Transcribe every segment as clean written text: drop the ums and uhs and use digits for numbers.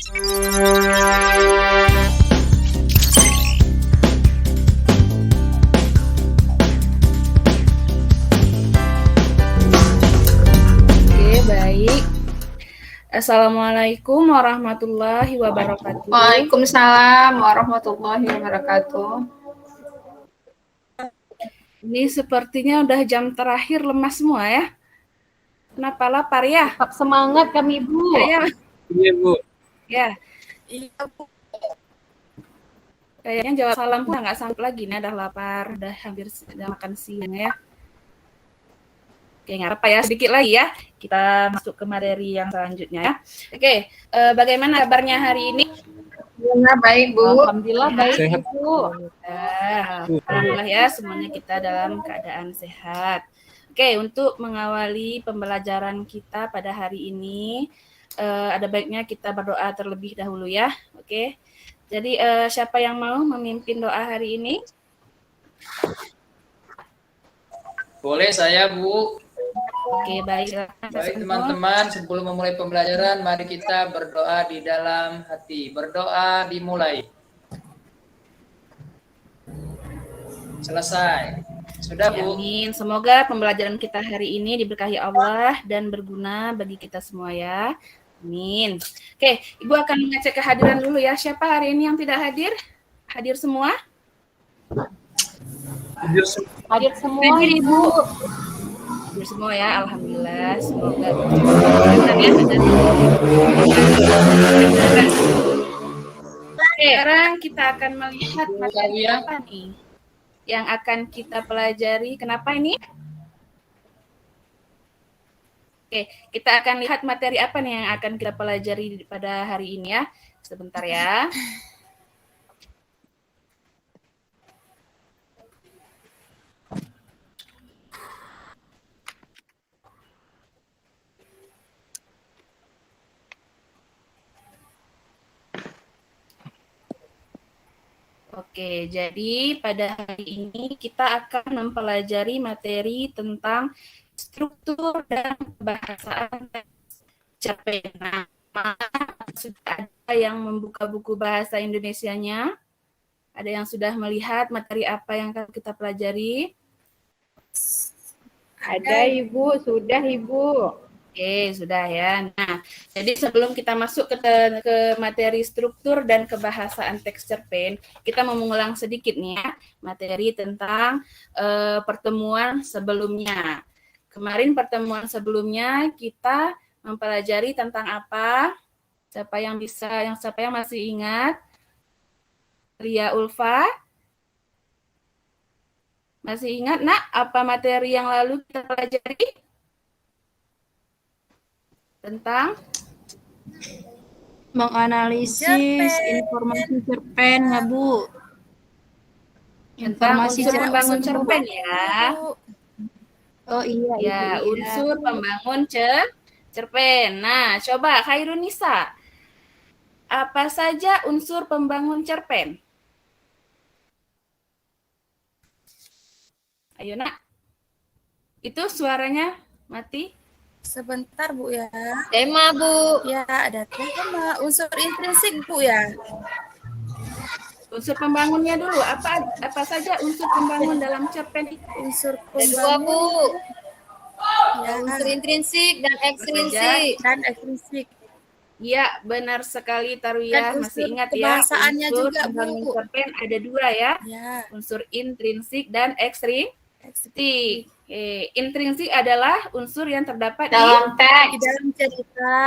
Oke, baik. Assalamualaikum warahmatullahi wabarakatuh. Waalaikumsalam warahmatullahi wabarakatuh. Ini sepertinya udah jam terakhir, lemas semua ya. Kenapa lapar ya? Tetap semangat kami, Bu. Ya. Iya, Bu. Ya. Kayaknya jawab salam pun nggak sanggup lagi nih, udah lapar, udah hampir udah makan siang ya. Oke, nggak apa ya, sedikit lagi ya. Kita masuk ke materi yang selanjutnya ya. Oke, bagaimana kabarnya hari ini? Ya, baik, Bu. Alhamdulillah baik, Sehat. Bu. Alhamdulillah ya, semuanya kita dalam keadaan sehat. Oke, untuk mengawali pembelajaran kita pada hari ini, ada baiknya kita berdoa terlebih dahulu ya. Oke, jadi siapa yang mau memimpin doa hari ini? Boleh saya, Bu. Oke, baik. Baik teman-teman, sebelum memulai pembelajaran, mari kita berdoa di dalam hati. Berdoa dimulai. Selesai. Sudah, Bu. Amin. Semoga pembelajaran kita hari ini diberkahi Allah dan berguna bagi kita semua ya. Amin. Oke, Ibu akan mengecek kehadiran dulu ya. Siapa hari ini yang tidak hadir? Hadir semua? Hadir semua, Ibu. Hadir semua ya, alhamdulillah. Semoga berkenan ya. Oke, sekarang kita akan melihat materi apa nih yang akan kita pelajari. Kenapa ini? Oke, kita akan lihat materi apa nih yang akan kita pelajari pada hari ini ya. Sebentar ya. Oke, jadi pada hari ini kita akan mempelajari materi tentang struktur dan kebahasaan teks cerpen. Nah, sudah ada yang membuka buku bahasa Indonesianya? Ada yang sudah melihat materi apa yang akan kita pelajari? Ada, Ibu. Sudah, Ibu. Oke, sudah ya. Nah, jadi sebelum kita masuk ke materi struktur dan kebahasaan teks cerpen, kita mau mengulang sedikit nih ya, materi tentang pertemuan sebelumnya. Kemarin pertemuan sebelumnya kita mempelajari tentang apa? Siapa yang masih ingat? Ria Ulfa? Masih ingat, Nak, apa materi yang lalu kita pelajari? Tentang menganalisis informasi cerpen nggak, Bu? Informasi pembangun cerpen ya. Oh iya. Ya, Ibu, unsur pembangun cerpen. Nah, coba Khairunisa. Apa saja unsur pembangun cerpen? Ayo, Nak. Itu suaranya mati. Sebentar, Bu ya. Tema, Bu. Ya, ada tema. Unsur intrinsik, Bu ya. Unsur pembangunnya dulu. Apa saja unsur pembangun dalam cerpen itu? Unsur Ada dua, Bu. Ya, Unsur intrinsik dan ekstrinsik. dan ekstrinsik. Iya, benar sekali Tarwiyah. Dan Masih unsur ingat ya? kebahasaannya Unsur juga, pembangun Bu. cerpen ada dua ya. Ya, Unsur intrinsik dan ekstrinsik. ekstrinsik. Intrinsik adalah unsur yang terdapat Dalam Di teks. dalam cerita.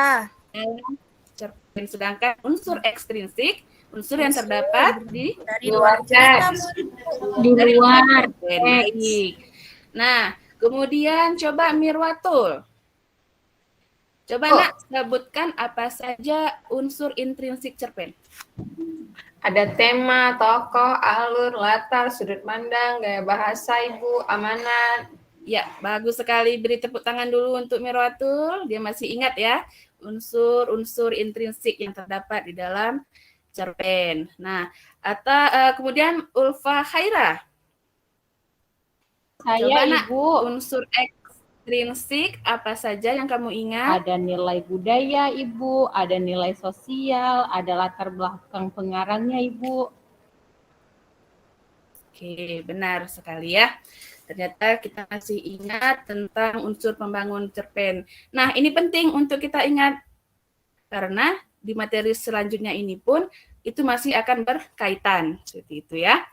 dalam cerpen, sedangkan unsur ekstrinsik unsur yang terdapat di Dari luar cerita, Bu. di luar. Baik. Nah, kemudian coba Mirwatul. Coba Nak sebutkan apa saja unsur intrinsik cerpen. Ada tema, tokoh, alur, latar, sudut pandang, gaya bahasa, Ibu, amanat. Ya, bagus sekali. Beri tepuk tangan dulu untuk Mirwatul. Dia masih ingat ya unsur-unsur intrinsik yang terdapat di dalam cerpen. Nah, kemudian Ulfa Khaira. Saya, Coba Nak, Ibu. unsur ekstrinsik intrinsik apa saja yang kamu ingat? Ada nilai budaya, Ibu, ada nilai sosial, ada latar belakang pengarangnya, Ibu. Oke, benar sekali ya. Ternyata kita masih ingat tentang unsur pembangun cerpen. Nah, ini penting untuk kita ingat karena di materi selanjutnya ini pun itu masih akan berkaitan seperti itu ya.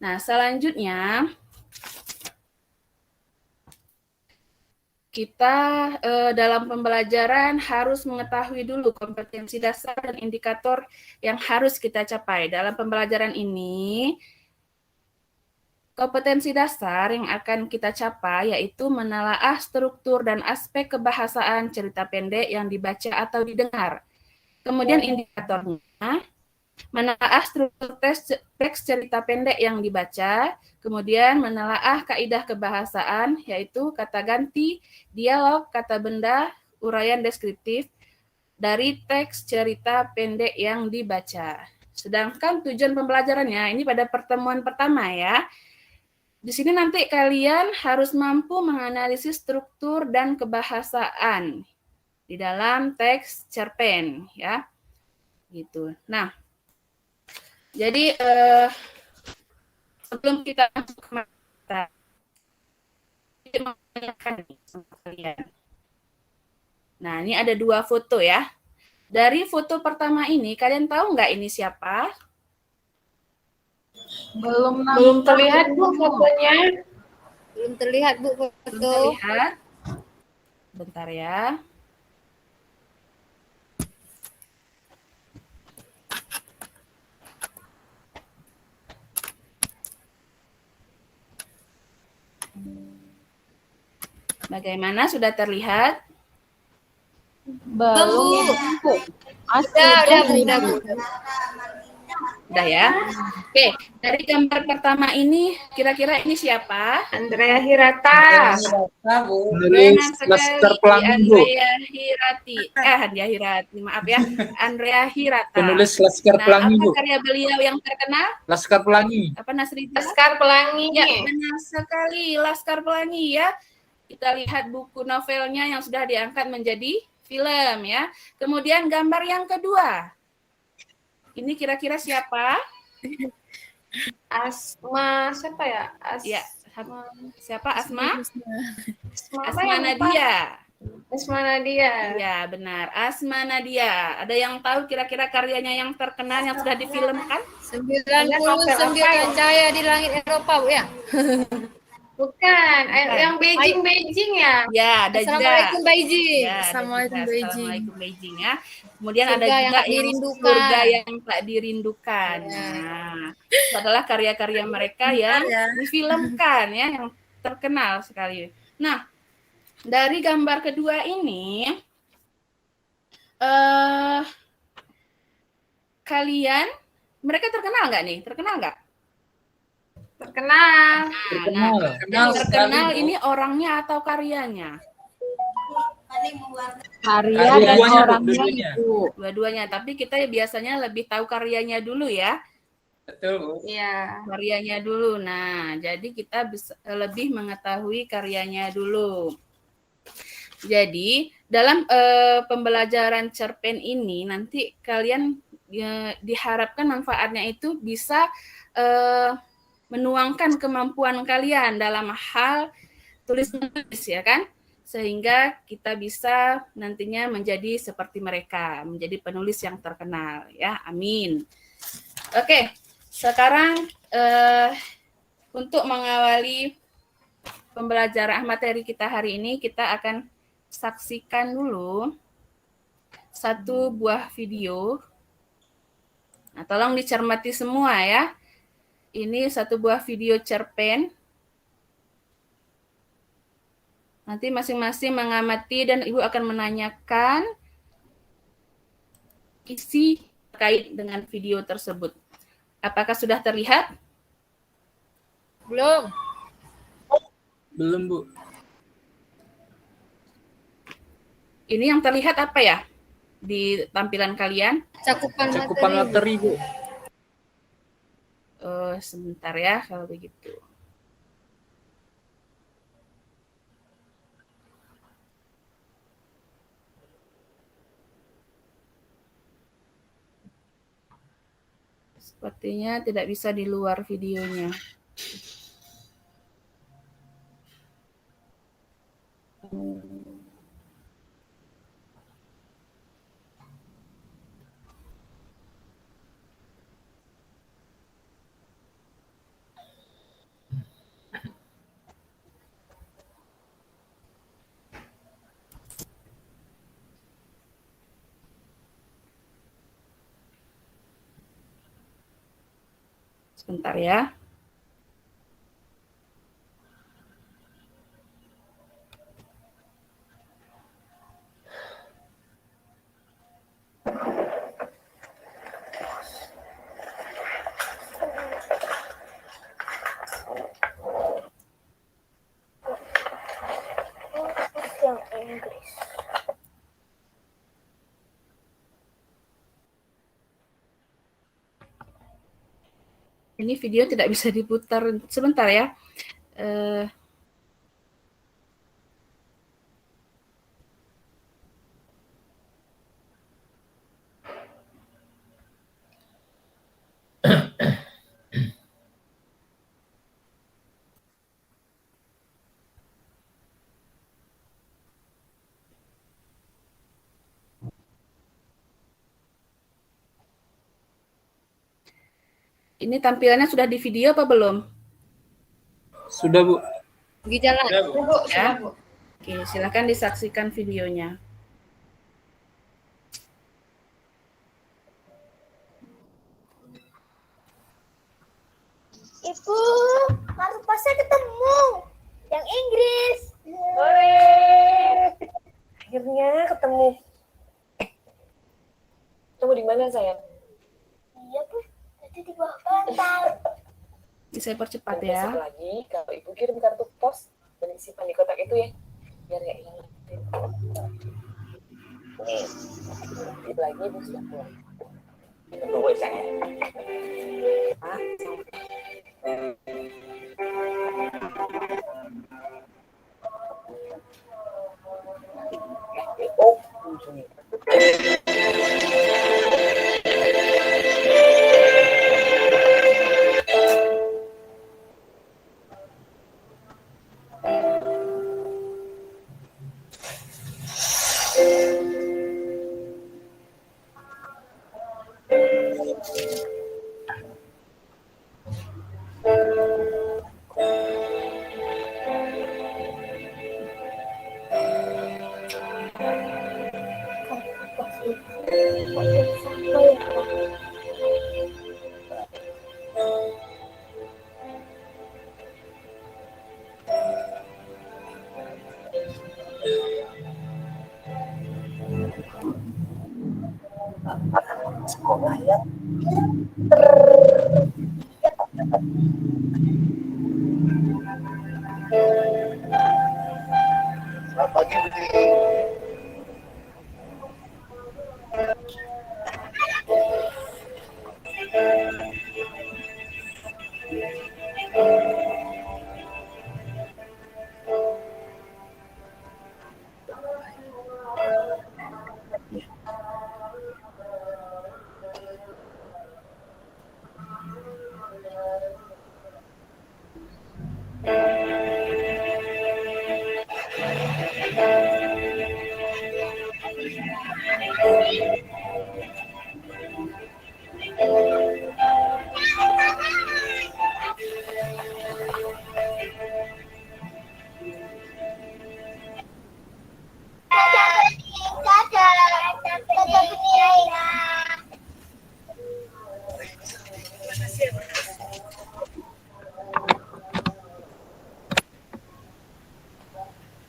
Nah, selanjutnya kita dalam pembelajaran harus mengetahui dulu kompetensi dasar dan indikator yang harus kita capai. Dalam pembelajaran ini, kompetensi dasar yang akan kita capai yaitu menelaah struktur dan aspek kebahasaan cerita pendek yang dibaca atau didengar. Kemudian indikatornya, menelaah struktur teks cerita pendek yang dibaca, kemudian menelaah kaidah kebahasaan, yaitu kata ganti, dialog, kata benda, uraian deskriptif dari teks cerita pendek yang dibaca. Sedangkan tujuan pembelajarannya, ini pada pertemuan pertama ya, di sini nanti kalian harus mampu menganalisis struktur dan kebahasaan di dalam teks cerpen ya. Gitu. Nah, jadi sebelum kita masuk ke materi, saya mau menanyakan nih sama kalian. Nah, ini ada 2 foto ya. Dari foto pertama ini, kalian tahu nggak ini siapa? Belum terlihat Bu fotonya. Belum terlihat Bu Belum foto. terlihat. Bentar ya. Bagaimana, sudah terlihat? Belum, Bu. Udah Bu. Udah ya? Oke, dari gambar pertama ini, kira-kira ini siapa? Andrea Hirata. Benar Laskar sekali, Pelangi, Bu. Andrea Hirati. Andrea Hirati, maaf ya. Andrea Hirata. Penulis Laskar Nah, Pelangi, apa Bu. karya beliau yang terkenal? Laskar Pelangi. Apa Nasrita? Laskar Pelangi. Ya, benar sekali, Laskar Pelangi ya. Kita lihat buku novelnya yang sudah diangkat menjadi film ya. Kemudian gambar yang kedua. Ini kira-kira siapa? Asma siapa ya? Ya, siapa Asma? Asma apa Asma ya? Lupa. Nadia. Asma Nadia. Ya, benar. Asma Nadia. Ada yang tahu kira-kira karyanya yang terkenal yang sudah difilmkan? 99 cahaya di langit Eropa Bu ya. Bukan, yang Beijing ya. Ya, ada juga. Assalamualaikum Beijing. Ya, ada Assalamualaikum juga. Beijing. Assalamualaikum Beijing ya. Kemudian Surga ada yang juga tak yang dirindukan. surga yang tak dirindukan. Ya. Nah, itu adalah karya-karya mereka yang ya. difilmkan ya, yang terkenal sekali. Nah, dari gambar kedua ini, kalian, mereka terkenal nggak nih? Terkenal nggak? Terkenal. Terkenal Yang sekali, terkenal Bu. ini orangnya atau karyanya? Karya dan Dua-duanya, Bu, orangnya, dua-duanya. Ibu. Dua-duanya, tapi kita biasanya lebih tahu karyanya dulu ya. Betul, Bu. Iya. Karyanya dulu. Nah, jadi kita bisa lebih mengetahui karyanya dulu. Jadi, dalam pembelajaran cerpen ini nanti kalian diharapkan manfaatnya itu bisa menuangkan kemampuan kalian dalam hal tulis-menulis ya kan? Sehingga kita bisa nantinya menjadi seperti mereka, menjadi penulis yang terkenal ya. Amin. Oke, sekarang untuk mengawali pembelajaran materi kita hari ini, kita akan saksikan dulu satu buah video. Nah, tolong dicermati semua ya. Ini satu buah video cerpen. Nanti masing-masing mengamati dan Ibu akan menanyakan isi terkait dengan video tersebut. Apakah sudah terlihat? Belum. Belum, Bu. Ini yang terlihat apa ya di tampilan kalian? Cakupan Materi, Bu. Sebentar ya kalau begitu. Sepertinya tidak bisa di luar videonya. Sebentar ya. Yang Inggris. Ini video tidak bisa diputar sebentar ya. Ini tampilannya sudah di video apa belum? Sudah, Bu. Pergi jalan. Ya. Oke, silakan disaksikan videonya. Ibu, marupasnya ketemu. Yang Inggris. Akhirnya ketemu. Ketemu di mana, sayang? Iya, Bu. Tadi di bawah bantal. Ini saya percepat Dan ya. besok lagi, kalau ibu kirim kartu pos dan simpan di kotak itu ya, biar nggak hilang. Nih, itu lagi ibu sudah pulang. Tunggu saya. Oh,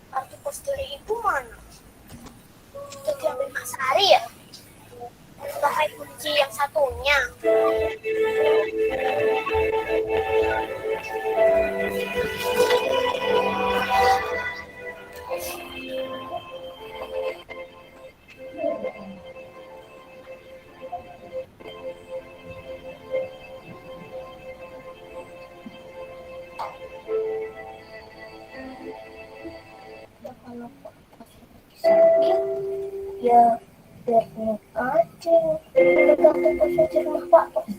Kartu pos dari ibu mana? Sudah diambil Mas Ari ya? Pakai kunci yang satunya. Kalau sakit, ya biar naik aja. Udah kartu pos aja rumah Pak Pos.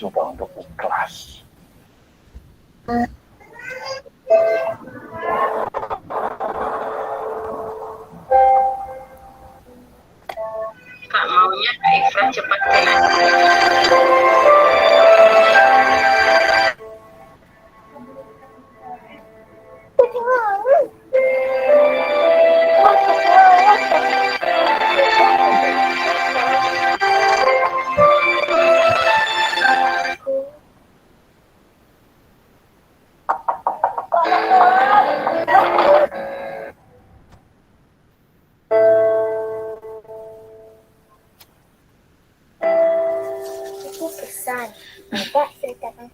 Coba untuk ikhlas. Kak maunya Kak Ifrah cepat kena. Itu pesan. Bapak ceritakan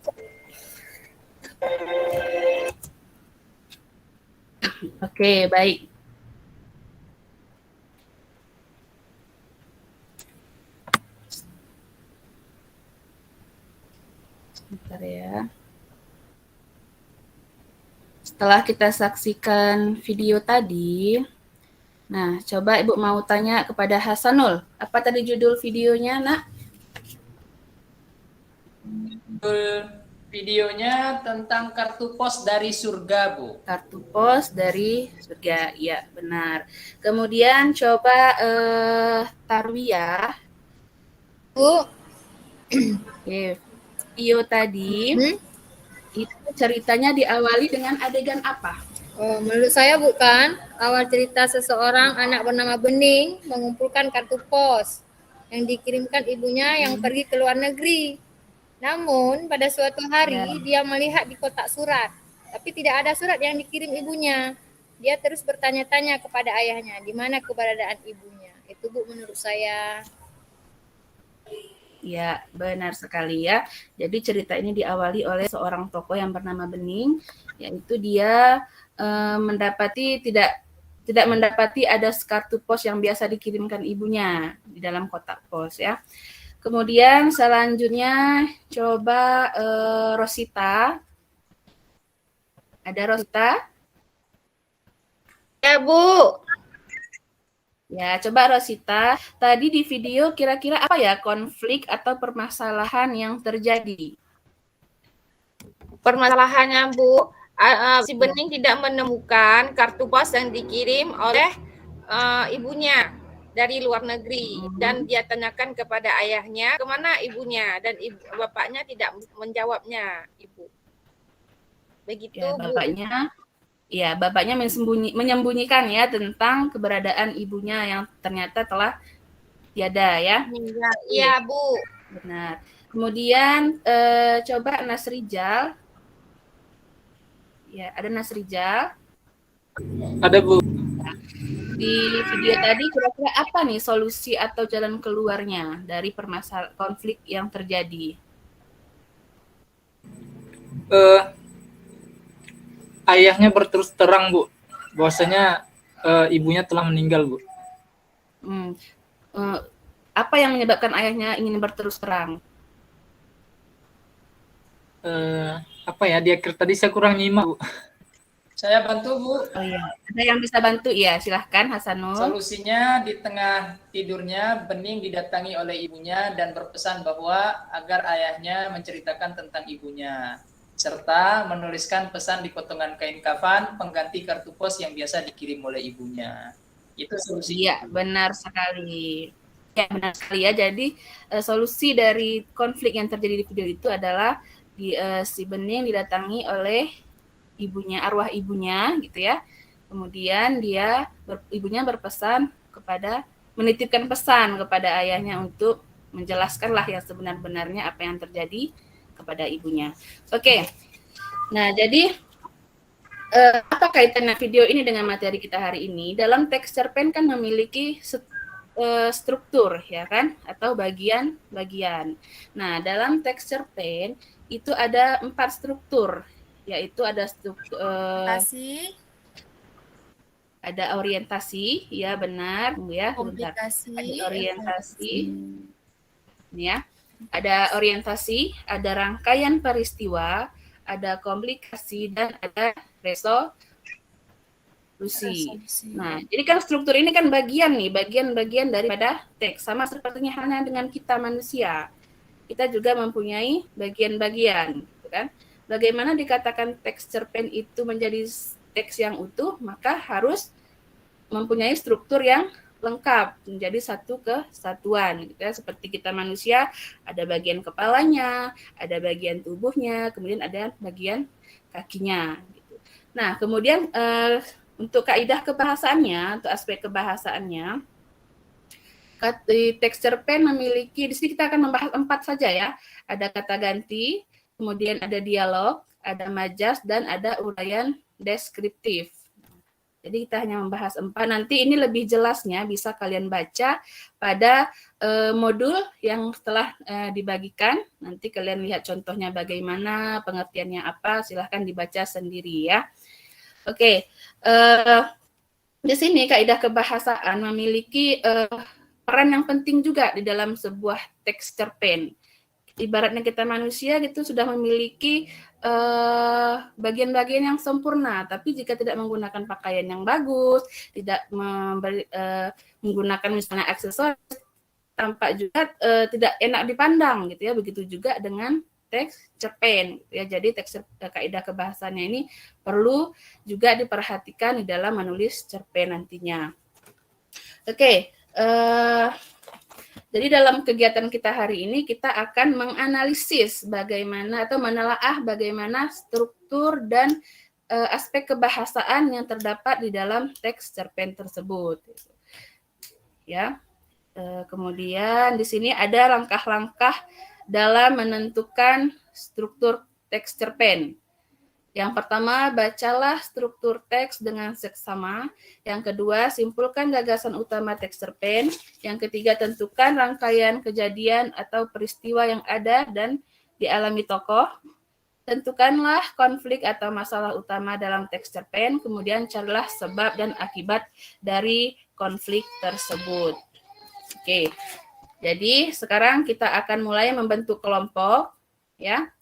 Oke, baik. Sebentar ya. Setelah kita saksikan video tadi, nah coba Ibu mau tanya kepada Hasanul, apa tadi judul videonya, Nak? Videonya tentang kartu pos dari surga, Bu. Kartu pos dari surga, ya benar. Kemudian coba Tarwiyah. Bu. Oke, video tadi itu ceritanya diawali dengan adegan apa? Oh, menurut saya bukan. Awal cerita seseorang anak bernama Bening mengumpulkan kartu pos yang dikirimkan ibunya yang pergi ke luar negeri. Namun pada suatu hari dia melihat di kotak surat, tapi tidak ada surat yang dikirim ibunya. Dia terus bertanya-tanya kepada ayahnya, di mana keberadaan ibunya. Itu Bu menurut saya. Ya, benar sekali ya. Jadi cerita ini diawali oleh seorang tokoh yang bernama Bening, yaitu dia tidak mendapati ada kartu pos yang biasa dikirimkan ibunya di dalam kotak pos ya. Kemudian selanjutnya coba Rosita. Ada Rosita? Ya, Bu. Ya, coba Rosita. Tadi di video kira-kira apa ya konflik atau permasalahan yang terjadi? Permasalahannya, Bu, si Bening tidak menemukan kartu pos yang dikirim oleh ibunya dari luar negeri dan dia tanyakan kepada ayahnya kemana ibunya dan bapaknya tidak menjawabnya, Ibu. Begitu, Ya, Bu. bapaknya menyembunyikan ya tentang keberadaan ibunya yang ternyata telah tiada ya. Iya, Bu. Benar. Kemudian coba Nasrijal. Ya, ada Nasrijal. Ada, Bu. Di video tadi kira-kira apa nih solusi atau jalan keluarnya dari permasalahan konflik yang terjadi? Ayahnya berterus terang, Bu, bahwasanya ibunya telah meninggal, Bu. Apa yang menyebabkan ayahnya ingin berterus terang? Tadi saya kurang nyimak, Bu. Saya bantu, Bu. Oh iya, ada yang bisa bantu ya, silahkan Hasanul. Solusinya di tengah tidurnya Bening didatangi oleh ibunya dan berpesan bahwa agar ayahnya menceritakan tentang ibunya serta menuliskan pesan di potongan kain kafan pengganti kartu pos yang biasa dikirim oleh ibunya. Itu solusinya. Iya, benar sekali. Ya, benar sekali ya. Jadi solusi dari konflik yang terjadi di video itu adalah si Bening didatangi oleh ibunya, arwah ibunya gitu ya. Kemudian ibunya berpesan menitipkan pesan kepada ayahnya untuk menjelaskanlah yang sebenar-benarnya apa yang terjadi kepada ibunya. Oke. Nah, jadi apa kaitannya video ini dengan materi kita hari ini? Dalam teks cerpen kan memiliki struktur ya kan, atau bagian-bagian. Nah, dalam teks cerpen itu ada 4 struktur, yaitu ada struktur Ada orientasi, ya benar, ya. Komplikasi. Ada orientasi, ya. Ada orientasi, ada rangkaian peristiwa, ada komplikasi, dan ada resolusi. Nah, jadi kan struktur ini kan bagian-bagian daripada teks. Sama sepertinya halnya dengan kita manusia. Kita juga mempunyai bagian-bagian, gitu kan? Bagaimana dikatakan teks cerpen itu menjadi teks yang utuh, maka harus mempunyai struktur yang lengkap, menjadi satu kesatuan, gitu ya. Seperti kita manusia, ada bagian kepalanya, ada bagian tubuhnya, kemudian ada bagian kakinya. Gitu. Nah, kemudian untuk kaidah kebahasaannya, untuk aspek kebahasaannya, teks cerpen memiliki, di sini kita akan membahas 4 saja ya. Ada kata ganti, kemudian ada dialog, ada majas, dan ada uraian deskriptif. Jadi kita hanya membahas 4. Nanti ini lebih jelasnya bisa kalian baca pada modul yang telah dibagikan. Nanti kalian lihat contohnya bagaimana, pengertiannya apa, silahkan dibaca sendiri ya. Oke, di sini kaidah kebahasaan memiliki peran yang penting juga di dalam sebuah teks cerpen. Ibaratnya kita manusia gitu sudah memiliki bagian-bagian yang sempurna, tapi jika tidak menggunakan pakaian yang bagus, tidak menggunakan misalnya aksesoris, tampak juga tidak enak dipandang gitu ya. Begitu juga dengan teks cerpen gitu ya. Jadi kaidah kebahasaannya ini perlu juga diperhatikan di dalam menulis cerpen nantinya. Oke. Jadi dalam kegiatan kita hari ini kita akan menganalisis bagaimana atau menelaah bagaimana struktur dan aspek kebahasaan yang terdapat di dalam teks cerpen tersebut. Ya. Kemudian di sini ada langkah-langkah dalam menentukan struktur teks cerpen. Yang pertama, bacalah struktur teks dengan seksama. Yang kedua, simpulkan gagasan utama teks cerpen. Yang ketiga, tentukan rangkaian kejadian atau peristiwa yang ada dan dialami tokoh. Tentukanlah konflik atau masalah utama dalam teks cerpen. Kemudian carilah sebab dan akibat dari konflik tersebut. Oke, jadi sekarang kita akan mulai membentuk kelompok, ya.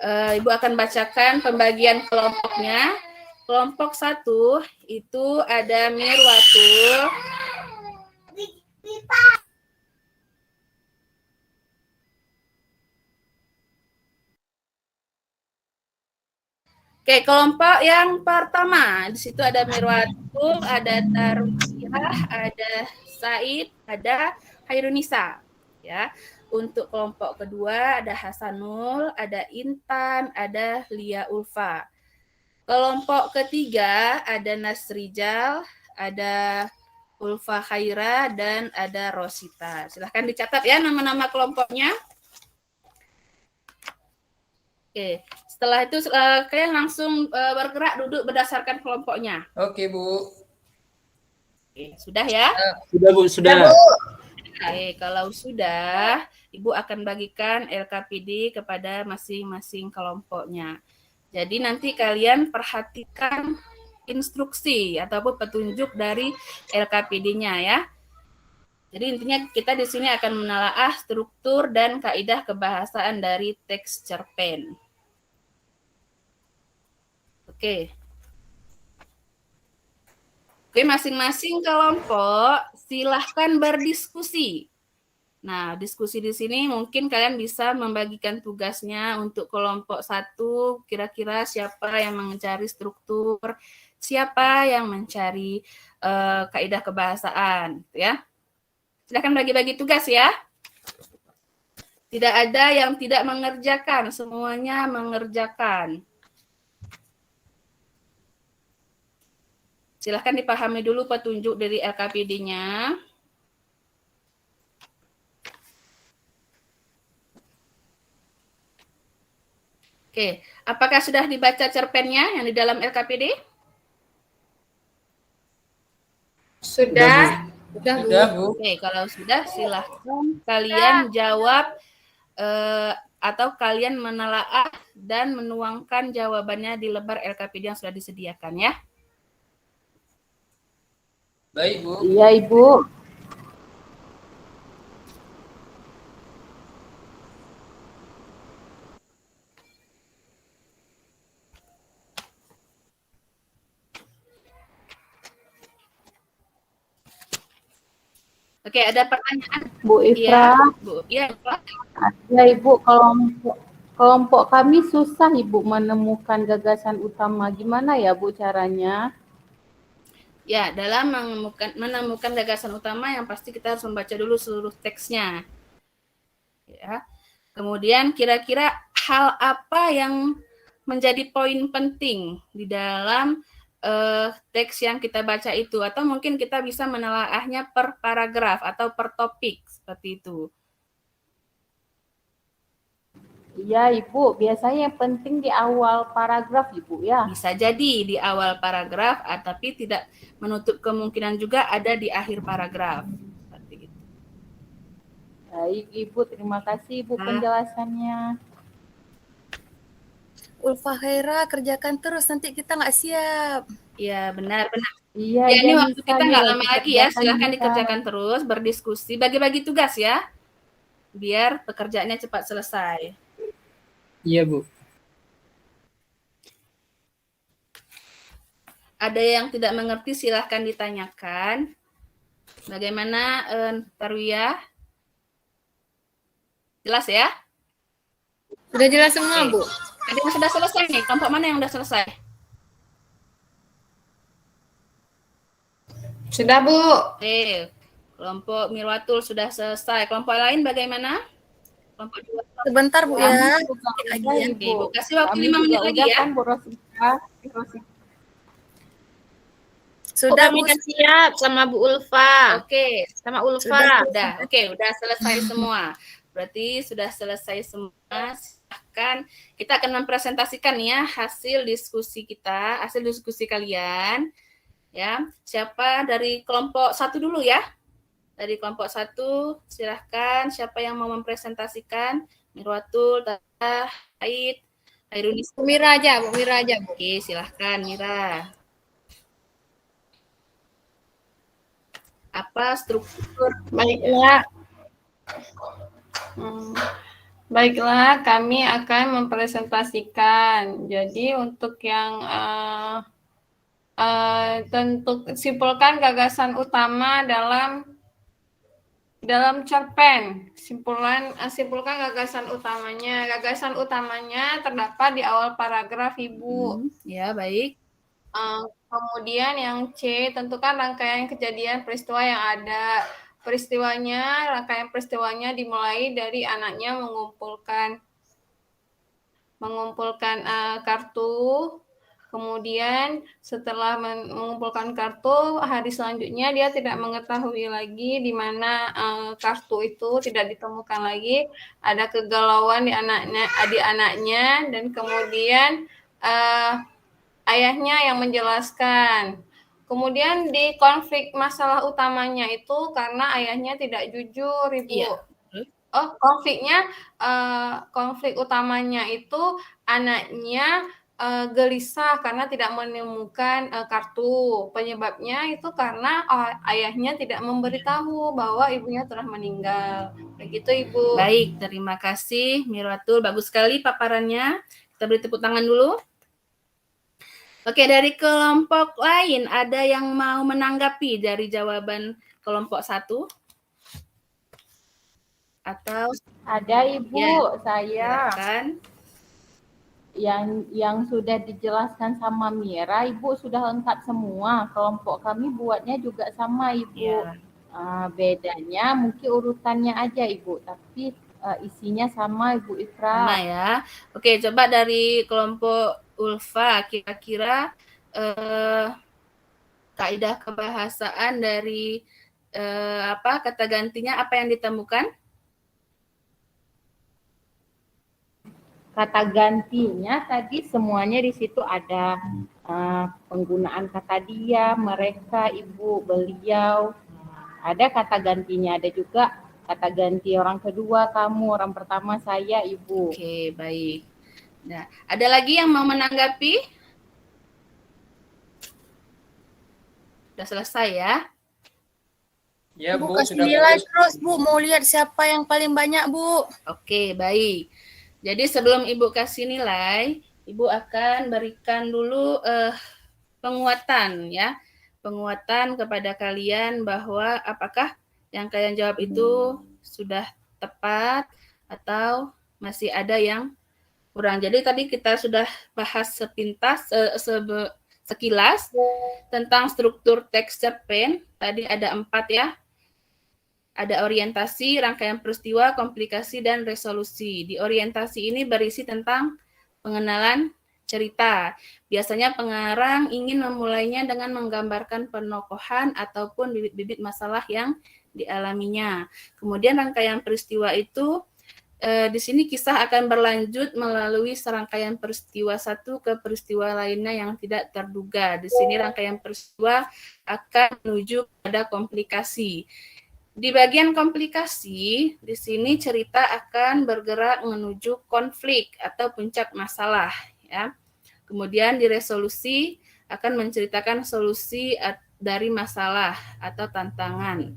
Ibu akan bacakan pembagian kelompoknya. Kelompok 1 itu ada Mirwatul, Oke, kelompok yang pertama di situ ada Mirwatul, ada Tarwiyah, ada Said, ada Hairunisa, ya. Untuk kelompok kedua ada Hasanul, ada Intan, ada Lia Ulfa. Kelompok ketiga ada Nasrijal, ada Ulfa Khaira, dan ada Rosita. Silahkan dicatat ya nama-nama kelompoknya. Oke, setelah itu kalian langsung bergerak duduk berdasarkan kelompoknya. Oke, Bu. Oke, sudah ya? Sudah, Bu, sudah. Oke, kalau sudah, Ibu akan bagikan LKPD kepada masing-masing kelompoknya. Jadi nanti kalian perhatikan instruksi ataupun petunjuk dari LKPD-nya ya. Jadi intinya kita di sini akan menelaah struktur dan kaidah kebahasaan dari teks cerpen. Oke. Oke, masing-masing kelompok silahkan berdiskusi. Nah, diskusi di sini mungkin kalian bisa membagikan tugasnya untuk kelompok 1, kira-kira siapa yang mencari struktur, siapa yang mencari kaidah kebahasaan, ya. Silakan bagi-bagi tugas ya. Tidak ada yang tidak mengerjakan, semuanya mengerjakan. Silahkan dipahami dulu petunjuk dari LKPD-nya. Oke, apakah sudah dibaca cerpennya yang di dalam LKPD? Sudah. Sudah, Bu. Oke, kalau sudah silahkan kalian jawab atau kalian menelaah dan menuangkan jawabannya di lembar LKPD yang sudah disediakan ya. Baik, Bu. Iya, Ibu. Oke, ada pertanyaan? Bu Ifra, Iya, Bu. Iya, Pak. ya Ibu, kelompok kami susah Ibu menemukan gagasan utama. Gimana ya Bu caranya? Ya, dalam menemukan gagasan utama yang pasti kita harus membaca dulu seluruh teksnya. Ya. Kemudian kira-kira hal apa yang menjadi poin penting di dalam teks yang kita baca itu, atau mungkin kita bisa menelaahnya per paragraf atau per topik seperti itu. Iya Ibu, biasanya yang penting di awal paragraf Ibu ya. Bisa jadi di awal paragraf, tapi tidak menutup kemungkinan juga ada di akhir paragraf. Seperti itu. Baik Ibu, terima kasih Ibu penjelasannya. Ulfa Khaira, kerjakan terus, nanti kita nggak siap. Iya, benar-benar. Iya, Ya, ini iya, waktu bisa kita nih, nggak lama lagi ya, dikerjakan silahkan bisa. dikerjakan terus, berdiskusi, bagi-bagi tugas ya, biar pekerjaannya cepat selesai. Iya, Bu. Ada yang tidak mengerti silahkan ditanyakan. Bagaimana Tarwiyah? Jelas ya? Sudah jelas semua, Bu. Ada yang sudah selesai nih, kelompok mana yang sudah selesai? Sudah, Bu. Oke, kelompok Mirwatul sudah selesai. Kelompok lain bagaimana? Kelompok 2. Sebentar, Bu ya. Kami juga udah, Oke, Ibu. Bu, kasih waktu Kami 5 menit juga lagi udah ya. kan Bu Rosita. Sudah, Bu. Kami siap sama Bu Ulfa. Oke, Sama Ulfa. udah selesai semua. Berarti sudah selesai semua. Silahkan kita akan mempresentasikan ya hasil diskusi kita, hasil diskusi kalian. Ya, siapa dari kelompok 1 dulu ya? Dari kelompok 1, silahkan siapa yang mau mempresentasikan? Mirwatul, Tata, Aid, Hairunis. Bu Mira aja, Bu. Oke, silahkan Mira. Apa struktur? Baiklah. Baiklah, kami akan mempresentasikan. Jadi untuk yang simpulkan gagasan utama dalam cerpen. Simpulkan gagasan utamanya. Gagasan utamanya terdapat di awal paragraf, Ibu. Ya, baik. Kemudian yang C, tentukan rangkaian kejadian peristiwa yang ada. Rangkaian peristiwanya dimulai dari anaknya mengumpulkan kartu. Kemudian setelah mengumpulkan kartu, hari selanjutnya dia tidak mengetahui lagi di mana kartu itu tidak ditemukan lagi. Ada kegalauan di anaknya dan kemudian ayahnya yang menjelaskan. Kemudian di konflik masalah utamanya itu karena ayahnya tidak jujur, Ibu. Iya. Konflik utamanya itu anaknya gelisah karena tidak menemukan kartu. Penyebabnya itu karena ayahnya tidak memberitahu bahwa ibunya telah meninggal. Begitu, Ibu. Baik, terima kasih Mirwatul. Bagus sekali paparannya. Kita beri tepuk tangan dulu. Oke, dari kelompok lain ada yang mau menanggapi dari jawaban kelompok 1? Atau ada Ibu, ya, saya. silakan. Yang sudah dijelaskan sama Mira, Ibu sudah lengkap semua. Kelompok kami buatnya juga sama, Ibu. Ya. Bedanya mungkin urutannya aja, Ibu, tapi isinya sama, Ibu Ifra. Sama ya. Oke, coba dari kelompok Ulfa, kira-kira kaidah kebahasaan dari kata gantinya apa yang ditemukan? Kata gantinya tadi semuanya di situ ada penggunaan kata dia, mereka, ibu, beliau. Ada kata gantinya, ada juga kata ganti orang kedua, kamu, orang pertama saya, ibu. Oke, baik. Nah, ada lagi yang mau menanggapi? Sudah selesai ya? Ya Bu Bu, kasih sudah nilai bagus. terus Bu, mau lihat siapa yang paling banyak Bu. Oke, baik. Jadi sebelum Ibu kasih nilai, Ibu akan berikan dulu penguatan ya. Penguatan kepada kalian bahwa apakah yang kalian jawab itu sudah tepat atau masih ada yang kurang. Jadi tadi kita sudah bahas sepintas, sekilas tentang struktur teks cerpen. Tadi ada 4 ya. Ada orientasi, rangkaian peristiwa, komplikasi, dan resolusi. Di orientasi ini berisi tentang pengenalan cerita. Biasanya pengarang ingin memulainya dengan menggambarkan penokohan ataupun bibit-bibit masalah yang dialaminya. Kemudian rangkaian peristiwa itu di sini kisah akan berlanjut melalui serangkaian peristiwa satu ke peristiwa lainnya yang tidak terduga. Di sini rangkaian peristiwa akan menuju pada komplikasi. Di bagian komplikasi, di sini cerita akan bergerak menuju konflik atau puncak masalah, ya. Kemudian di resolusi akan menceritakan solusi dari masalah atau tantangan.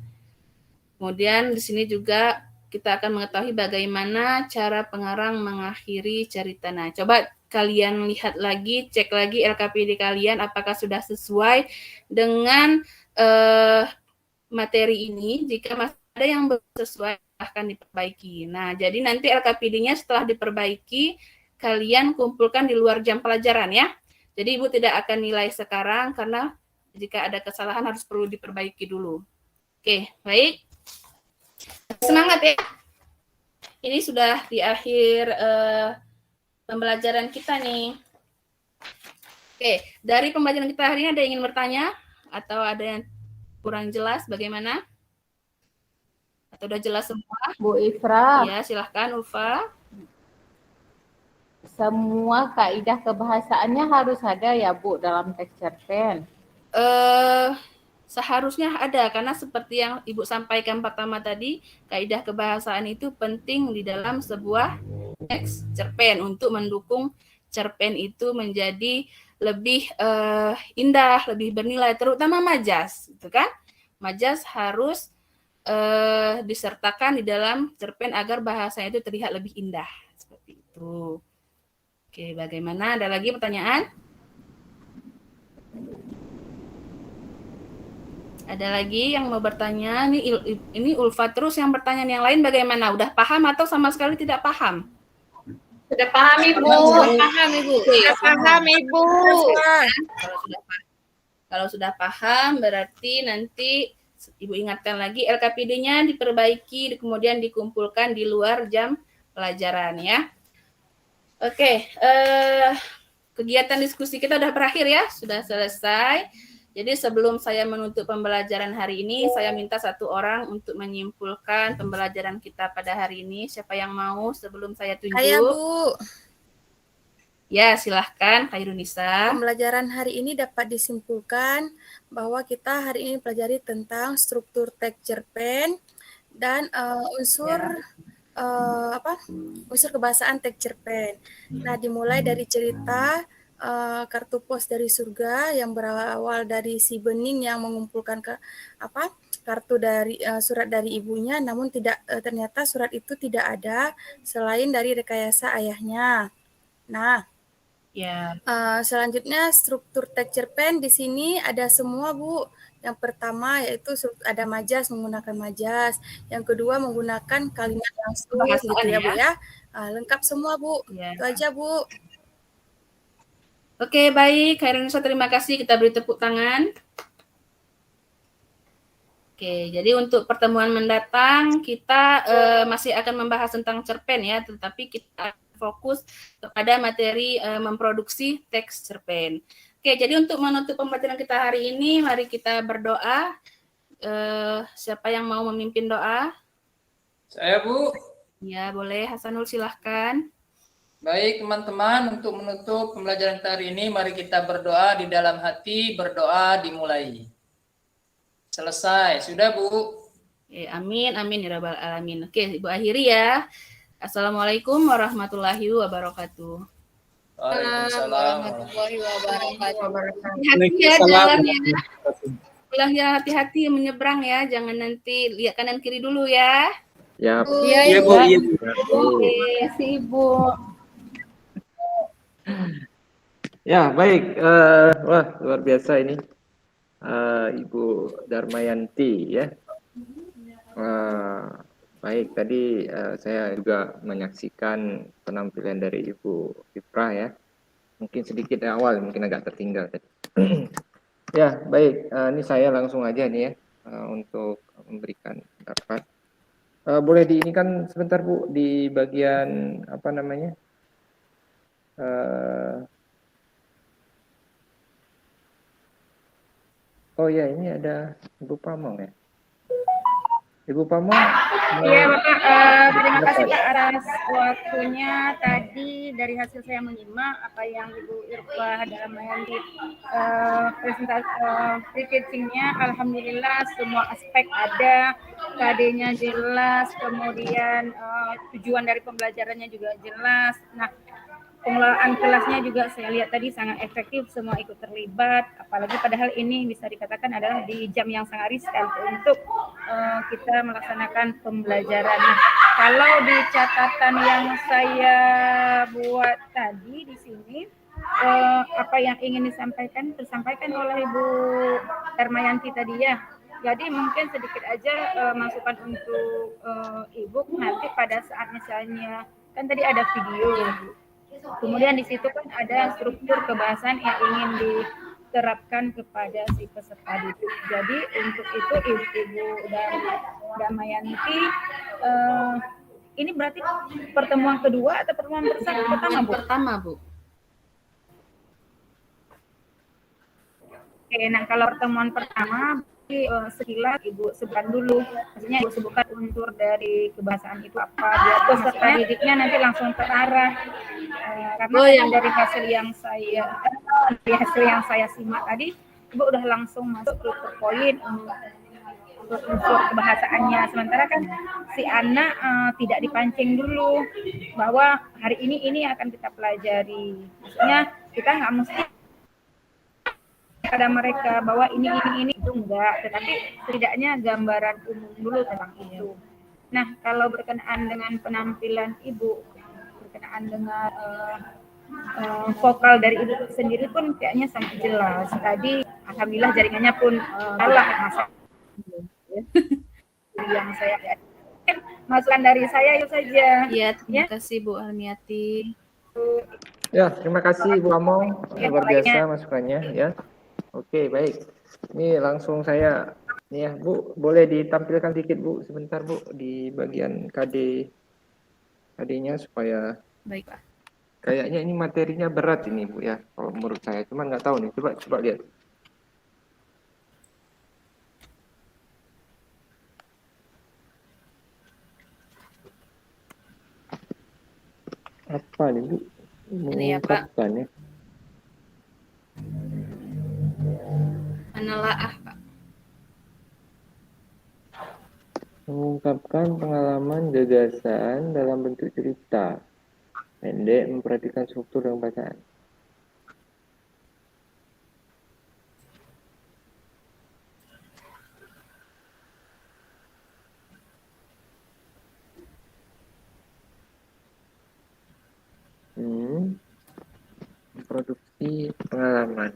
Kemudian di sini juga kita akan mengetahui bagaimana cara pengarang mengakhiri cerita. Nah, coba kalian lihat lagi, cek lagi LKPD kalian apakah sudah sesuai dengan materi ini. Jika masih ada yang belum sesuai akan diperbaiki. Nah, jadi nanti LKPD-nya setelah diperbaiki, kalian kumpulkan di luar jam pelajaran ya. Jadi Ibu tidak akan nilai sekarang karena jika ada kesalahan harus perlu diperbaiki dulu. Oke, baik. Semangat ya. Ini sudah di akhir pembelajaran kita nih. Oke, dari pembelajaran kita hari ini ada yang ingin bertanya atau ada yang kurang jelas bagaimana? Atau udah jelas semua? Bu Ifrah, Ya, silahkan Ulfa. semua kaidah kebahasaannya harus ada ya Bu dalam teks cerpen. Seharusnya ada, karena seperti yang Ibu sampaikan pertama tadi, kaidah kebahasaan itu penting di dalam sebuah teks cerpen untuk mendukung cerpen itu menjadi lebih indah, lebih bernilai, terutama majas, gitu kan? Majas harus disertakan di dalam cerpen agar bahasanya itu terlihat lebih indah, seperti itu. Oke, bagaimana? Ada lagi pertanyaan? Ada lagi yang mau bertanya? Ini Ulfa terus yang bertanya, yang lain bagaimana? Udah paham atau sama sekali tidak paham? Sudah paham Ibu. Paham Ibu. Sudah paham Ibu. Kalau sudah paham berarti nanti Ibu ingatkan lagi LKPD-nya diperbaiki, kemudian dikumpulkan di luar jam pelajaran ya. Oke, kegiatan diskusi kita sudah berakhir ya, sudah selesai. Jadi sebelum saya menutup pembelajaran hari ini, saya minta satu orang untuk menyimpulkan pembelajaran kita pada hari ini. Siapa yang mau sebelum saya tunjuk? Saya Bu. Ya, silahkan Khairunisa. Pembelajaran hari ini dapat disimpulkan bahwa kita hari ini pelajari tentang struktur teks cerpen dan unsur unsur kebahasaan teks cerpen. Nah, dimulai dari cerita kartu pos dari surga yang berawal dari si Bening yang mengumpulkan kartu dari surat dari ibunya, namun tidak ternyata surat itu tidak ada selain dari rekayasa ayahnya. Nah, ya. Selanjutnya struktur teks cerpen di sini ada semua Bu. Yang pertama yaitu ada majas, menggunakan majas. Yang kedua menggunakan kalimat langsung gitu ya Bu ya. Lengkap semua Bu. Ya. Itu aja Bu. Oke, baik. Khairunisa, terima kasih. Kita beri tepuk tangan. Oke, jadi untuk pertemuan mendatang kita masih akan membahas tentang cerpen ya, tetapi kita fokus kepada materi memproduksi teks cerpen. Oke, jadi untuk menutup pembelajaran kita hari ini, mari kita berdoa. Siapa yang mau memimpin doa? Saya Bu. Ya, boleh. Hasanul, silahkan. Baik teman-teman, untuk menutup pembelajaran kita hari ini, mari kita berdoa di dalam hati, berdoa dimulai. Selesai, sudah Bu. Oke, amin, amin ya rabbal alamin. Oke, Ibu akhiri ya. Assalamualaikum warahmatullahi wabarakatuh. Waalaikumsalam warahmatullahi wabarakatuh. Hati ya jalan ya. pulang ya hati-hati menyeberang ya, jangan nanti lihat kanan kiri dulu ya. Ya. Iya, Iya, Bu. Iya, Bu. Oke, kasih Ibu. Ya, baik. Wah, luar biasa ini. Ibu Darmayanti ya. Baik, tadi saya juga menyaksikan penampilan dari Ibu Ifrah ya. Mungkin sedikit awal, mungkin agak tertinggal tadi. Ya, baik. Ini saya langsung aja nih ya untuk memberikan pendapat. Boleh diinikan sebentar Bu di bagian apa namanya? Oh ya, ini ada Ibu Pamong ya. Ibu Pamong. Iya Bapak, terima kasih Pak atas waktunya. Tadi dari hasil saya menyimak apa yang Ibu Irfah dalam Mayanti presentasi teachingnya, alhamdulillah semua aspek ada, KD-nya jelas, kemudian tujuan dari pembelajarannya juga jelas. Nah, pengelolaan kelasnya juga saya lihat tadi sangat efektif, semua ikut terlibat, apalagi padahal ini bisa dikatakan adalah di jam yang sangat riskan untuk kita melaksanakan pembelajaran. Nah, kalau di catatan yang saya buat tadi di sini, apa yang ingin tersampaikan oleh Ibu Darmayanti tadi ya. Jadi mungkin sedikit aja masukan untuk Ibu nanti pada saat misalnya, kan tadi ada video, kemudian di situ kan ada struktur kebahasan yang ingin diterapkan kepada si peserta didik. Jadi untuk itu Ibu Darmayanti, ini berarti pertemuan kedua atau pertemuan pertama Bu? Pertama Bu. Oke, nah kalau pertemuan pertama sekilas Ibu sebutkan dulu, maksudnya Ibu sebutkan unsur dari kebahasaan itu apa, biar peserta didiknya nanti langsung terarah. Karena dari hasil yang saya simak tadi, Ibu udah langsung masuk ke poin untuk unsur kebahasaannya. Sementara kan si anak tidak dipancing dulu bahwa hari ini akan kita pelajari. Maksudnya kita nggak mesti pada mereka bahwa ini itu enggak, tetapi setidaknya gambaran umum dulu tentang itu. Nah, kalau berkenaan dengan penampilan Ibu, berkenaan dengan vokal dari Ibu sendiri pun kayaknya sangat jelas. Tadi alhamdulillah jaringannya pun salah masalah. Yang saya masukan dari saya itu saja. Iya, terima kasih Bu Armiati. Ya, terima kasih Ibu Among, luar biasa masukannya ya. Oke, baik. Ini langsung saya, nih ya Bu, boleh ditampilkan sedikit Bu, sebentar Bu, di bagian KD-nya supaya. Baik Pak. Kayaknya ini materinya berat ini Bu ya, kalau menurut saya. Cuman nggak tahu nih, coba lihat. Apa nih Bu? Ini ya Pak. Ya. Menelaah Pak. Mengungkapkan pengalaman gagasan dalam bentuk cerita. Pendek, memperhatikan struktur dan bacaan. Produksi pengalaman.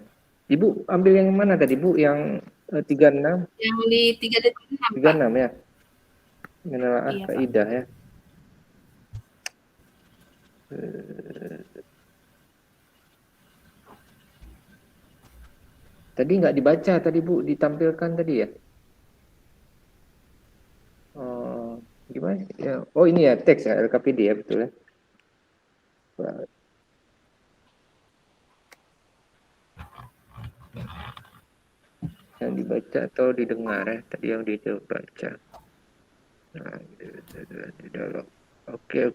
Ibu ambil yang mana tadi Bu? Yang 36? Yang di 36 36 ya? Menelaah iya, kaidah ya. Tadi nggak dibaca tadi Bu, ditampilkan tadi ya? Gimana? Ya. Oh ini ya teks ya, LKPD ya, betul ya? Yang dibaca atau didengar ya? Tadi yang dibaca. Nah, di dalam. Oke.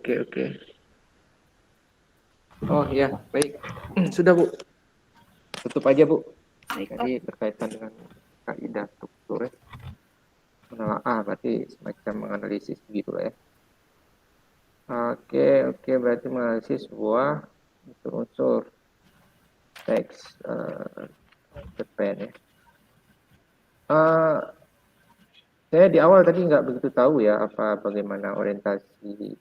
Oh ya, baik. Sudah Bu. Tutup aja Bu. Tadi berkaitan dengan kaidah struktur ya. Menelaah berarti semacam menganalisis gitu lah ya. Oke, berarti menganalisis sebuah unsur teks cerpen ya. Saya di awal tadi nggak begitu tahu ya bagaimana orientasi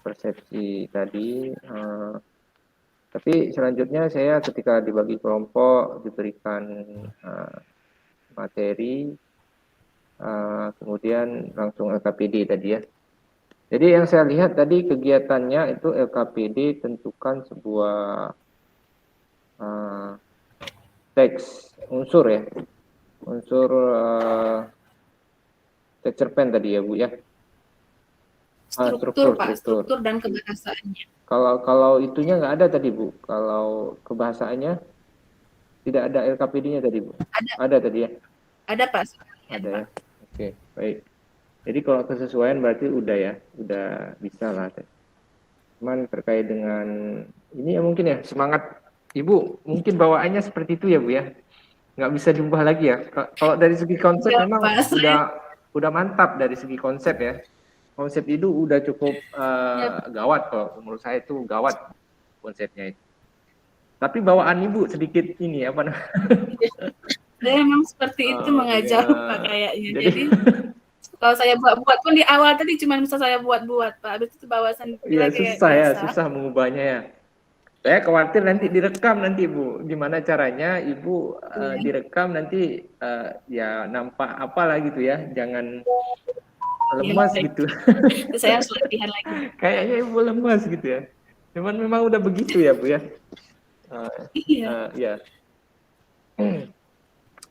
persepsi tadi. Tapi selanjutnya saya ketika dibagi kelompok diberikan materi, kemudian langsung LKPD tadi ya. Jadi yang saya lihat tadi kegiatannya itu LKPD tentukan sebuah teks unsur ya, unsur cerpen tadi ya Bu ya. Struktur Pak, struktur dan kebahasaannya. Kalau itunya nggak ada tadi Bu, kalau kebahasaannya tidak ada LKPD-nya tadi Bu. Ada tadi ya. Ada Pak. Ada ya. Oke, baik. Jadi kalau kesesuaian berarti udah ya, udah bisa lah. Cuman terkait dengan ini ya mungkin ya semangat Ibu mungkin bawaannya seperti itu ya Bu ya, nggak bisa diubah lagi ya. Kalau dari segi konsep ya, memang udah mantap dari segi konsep ya. Konsep itu udah cukup gawat kalau menurut saya itu gawat konsepnya itu. Tapi bawaan Ibu sedikit ini apa namanya? Memang seperti itu mengajar Pak kayaknya. Jadi kalau saya buat pun di awal tadi cuma bisa saya buat Pak. Habis itu bawasan Iya susah ya, susah mengubahnya ya. Saya khawatir nanti direkam nanti Bu, gimana caranya Ibu direkam nanti ya nampak apalah gitu ya, jangan lemas gitu. Saya harus latihan lagi. Kayaknya Ibu lemas gitu ya. Cuman memang udah begitu ya Bu ya. Ya.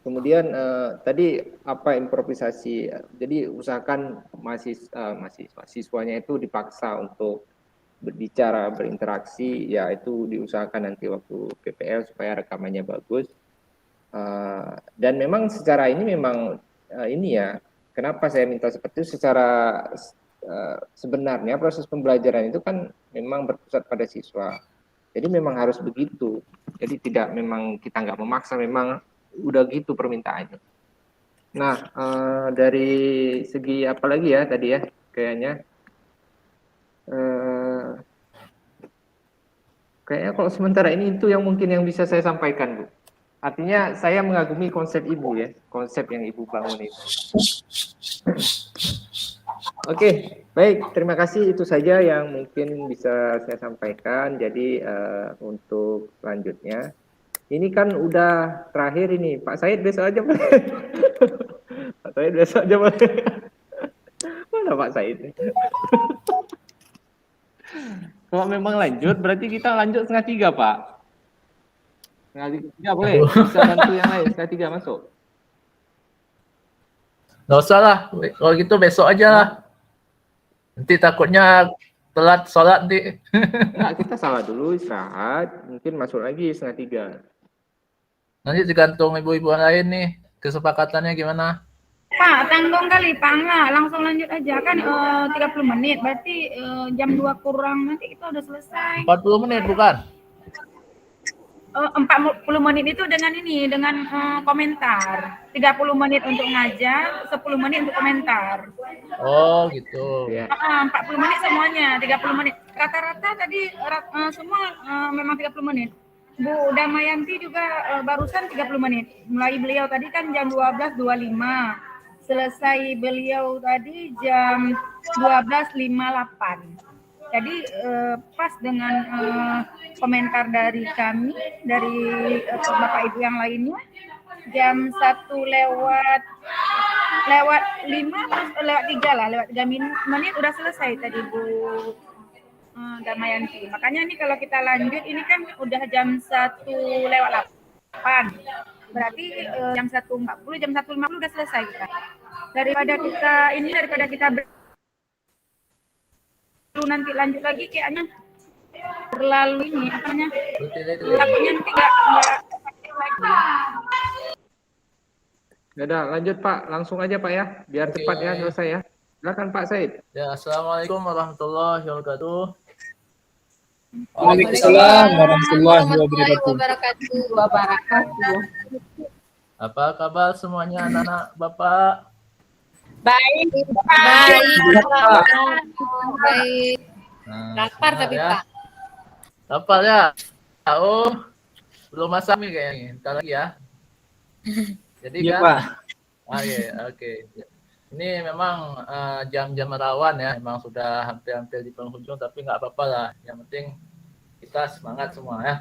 Kemudian tadi apa improvisasi. Jadi usahakan mahasiswanya itu dipaksa untuk berbicara, berinteraksi, ya itu diusahakan nanti waktu PPL supaya rekamannya bagus. Dan memang secara ini memang ini ya, kenapa saya minta seperti itu, secara sebenarnya proses pembelajaran itu kan memang berpusat pada siswa. Jadi memang harus begitu. Jadi tidak memang kita nggak memaksa, memang udah gitu permintaannya. Nah, dari segi apa lagi ya tadi ya, kayaknya kalau sementara ini itu yang mungkin yang bisa saya sampaikan Bu. Artinya saya mengagumi konsep Ibu ya, konsep yang Ibu bangun itu. Oke, baik, terima kasih, itu saja yang mungkin bisa saya sampaikan. Jadi untuk selanjutnya, ini kan udah terakhir ini, Pak Said besok aja Pak. Pak Said besok aja Pak. Mana Pak Said? Kalau memang lanjut, berarti kita lanjut 2:30 Pak. 2:30 boleh? Bisa bantu yang lain, 2:30 masuk. Nggak usah lah, kalau gitu besok aja lah. Nanti takutnya telat sholat nanti. Nah, kita salah dulu, istirahat, mungkin masuk lagi 2:30. Nanti tergantung ibu-ibu lain nih, kesepakatannya gimana? Pak, tanggung kali, Pak, enggak, langsung lanjut aja. Kan 30 menit, berarti jam 2 kurang, nanti kita udah selesai. 40 menit bukan? 40 menit itu dengan ini, dengan komentar. 30 menit untuk ngajar, 10 menit untuk komentar. Oh gitu. 40 menit semuanya, 30 menit. Rata-rata tadi semua memang 30 menit. Bu Damayanti juga barusan 30 menit. Mulai beliau tadi kan jam 12.25. Selesai beliau tadi jam 12.58. Jadi pas dengan komentar dari kami, dari Bapak Ibu yang lainnya, jam 1 lewat 5 terus lewat 3 lah, lewat 3 menit udah selesai tadi Bu Damayanti. Makanya ini kalau kita lanjut ini kan udah jam 1 lewat 8. Berarti jam 1.40, jam 1.50 udah selesai kita. Daripada kita nanti lanjut lagi kayaknya terlalu ini apanya takutnya nanti nggak lagi. Ya udah lanjut Pak, langsung aja Pak ya, biar cepat ya selesai ya. Silakan Pak Said. Ya, assalamualaikum warahmatullahi wabarakatuh. Waalaikumsalam warahmatullahi wabarakatuh. Apa kabar semuanya anak-anak Bapak? Baik. Lapar tapi ya. Pak. Lapar ya? Oh, belum masak nih kayaknya. Ntar lagi ya. Jadi Iya, kan, Pak. oke. Ini memang jam-jam rawan ya, memang sudah hampir-hampir di penghujung, tapi nggak apa-apa lah. Yang penting kita semangat semua ya.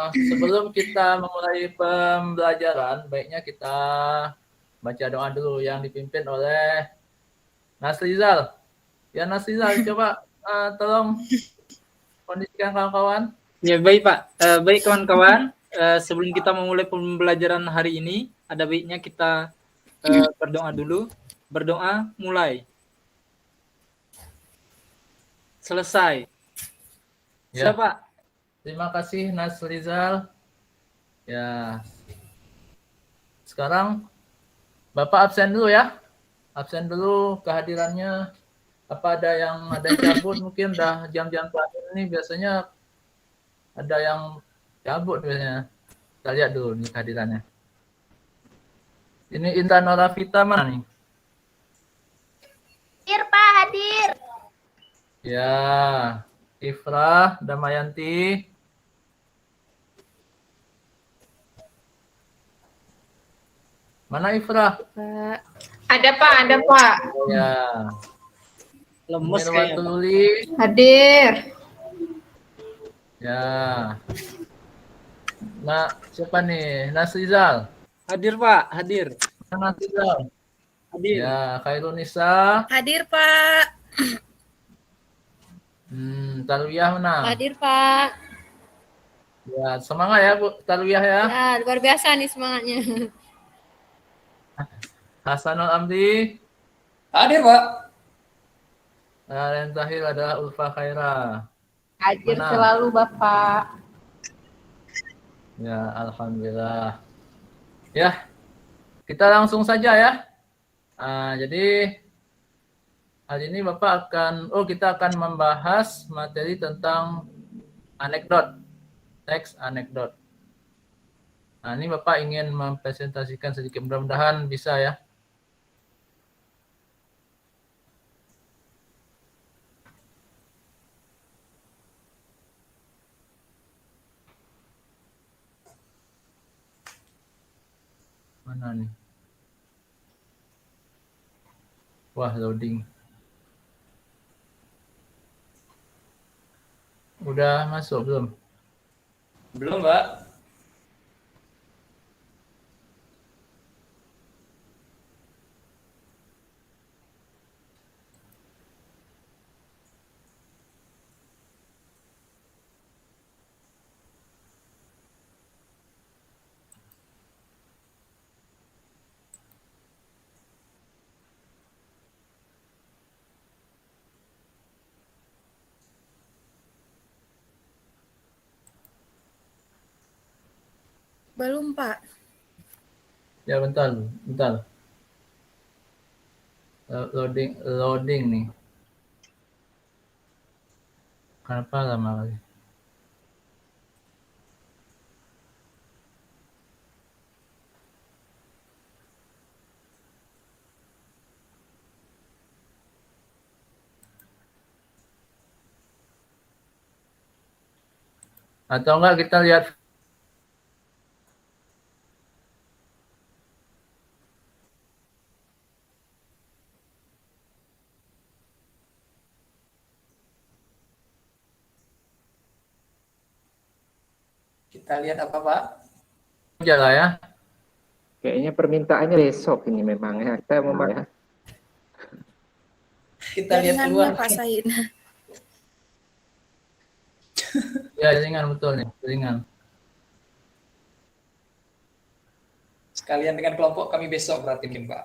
Sebelum kita memulai pembelajaran, baiknya kita baca doa dulu yang dipimpin oleh Nasrizal. Ya Nasrizal, coba tolong kondisikan kawan-kawan. Ya baik Pak. Baik kawan-kawan, sebelum kita memulai pembelajaran hari ini, ada baiknya kita berdoa dulu. Berdoa mulai. Selesai. Ya. Siapa? Terima kasih Nasrizal. Ya. Sekarang Bapak absen dulu ya. Absen dulu kehadirannya. Apa ada yang cabut, mungkin udah jam-jam terakhir ini biasanya ada yang cabut biasanya. Kita lihat dulu nih kehadirannya. Ini Intan Noravita mana nih? Hadir Pak, hadir. Ya, Ifrah, Damayanti. Mana Ifrah? Ada Pak, ada Pak. Ya. Lemes Mirwan kayaknya. Tululi. Hadir. Ya. Nah, siapa nih? Nasrizal. Hadir Pak, hadir. Nasrizal. Hadir. Ya, Khairunisa. Hadir Pak. Talwiyah mana? Hadir Pak. Ya, semangat ya Bu Talwiyah ya. Ya, luar biasa nih semangatnya. Hasanul Amdi. Hadir Pak. Dan terakhir adalah Ulfa Khaira. Hadir Mana? selalu Bapak. Ya, alhamdulillah. Ya, kita langsung saja ya. Jadi hari ini Bapak kita akan membahas materi tentang anekdot, teks anekdot. Nah, ini Bapak ingin mempresentasikan sedikit, mudah-mudahan bisa ya. Mana nih? Wah, loading. Udah masuk belum? Belum, Mbak. Belum Pak. Ya, bentar. Loading nih. Kenapa lama kali? Atau enggak kita lihat apa Pak? aja lah ya. Kayaknya permintaannya besok ini memang ya. Kita mau ya. Kita lihat Jaringannya keluar. Pak Said. Ya, jaringan betul nih, jaringan. Sekalian dengan kelompok kami besok berarti mungkin Pak.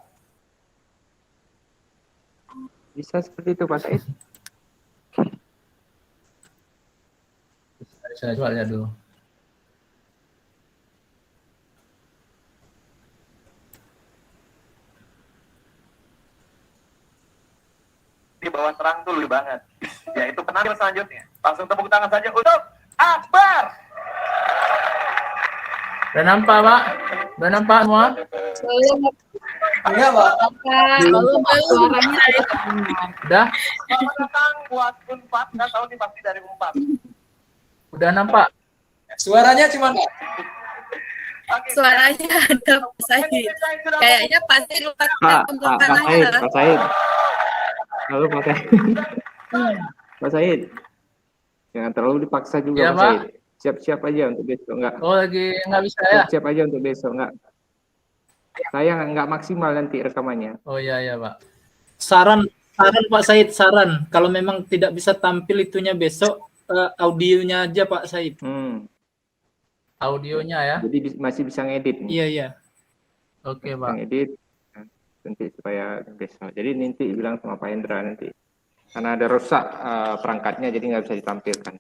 Bisa seperti itu Pak Said. Saya coba lihat dulu. Di bawah terang tuh lucu banget. Yaitu penampil selanjutnya. Langsung tepuk tangan saja untuk Akbar. Udah nampak, Pak? Udah nampak semua? Enggak, Pak. Belum, suaranya Udah? Selamat datang buat Unpad. Nggak tahu nih pasti dari Unpad. Udah nampak? Suaranya cuma Pak. Suaranya ada Pak Said. Kayaknya pasti lupa Pak Said. Halo Pak Said. Pak Said. Jangan terlalu dipaksa juga Ya, Pak Pak. Said. Siap-siap aja untuk besok enggak. Oh, lagi nggak bisa ya? Siap-siap aja untuk besok enggak. Saya nggak maksimal nanti rekamannya. Oh iya Pak. Saran Pak Said, saran kalau memang tidak bisa tampil itunya besok, audionya aja Pak Said. Audionya ya. Jadi masih bisa ngedit. Iya. Oke, Bisa Pak. ngedit nanti supaya besok. Jadi nanti bilang sama Pak Hendra nanti. Karena ada rusak perangkatnya jadi nggak bisa ditampilkan.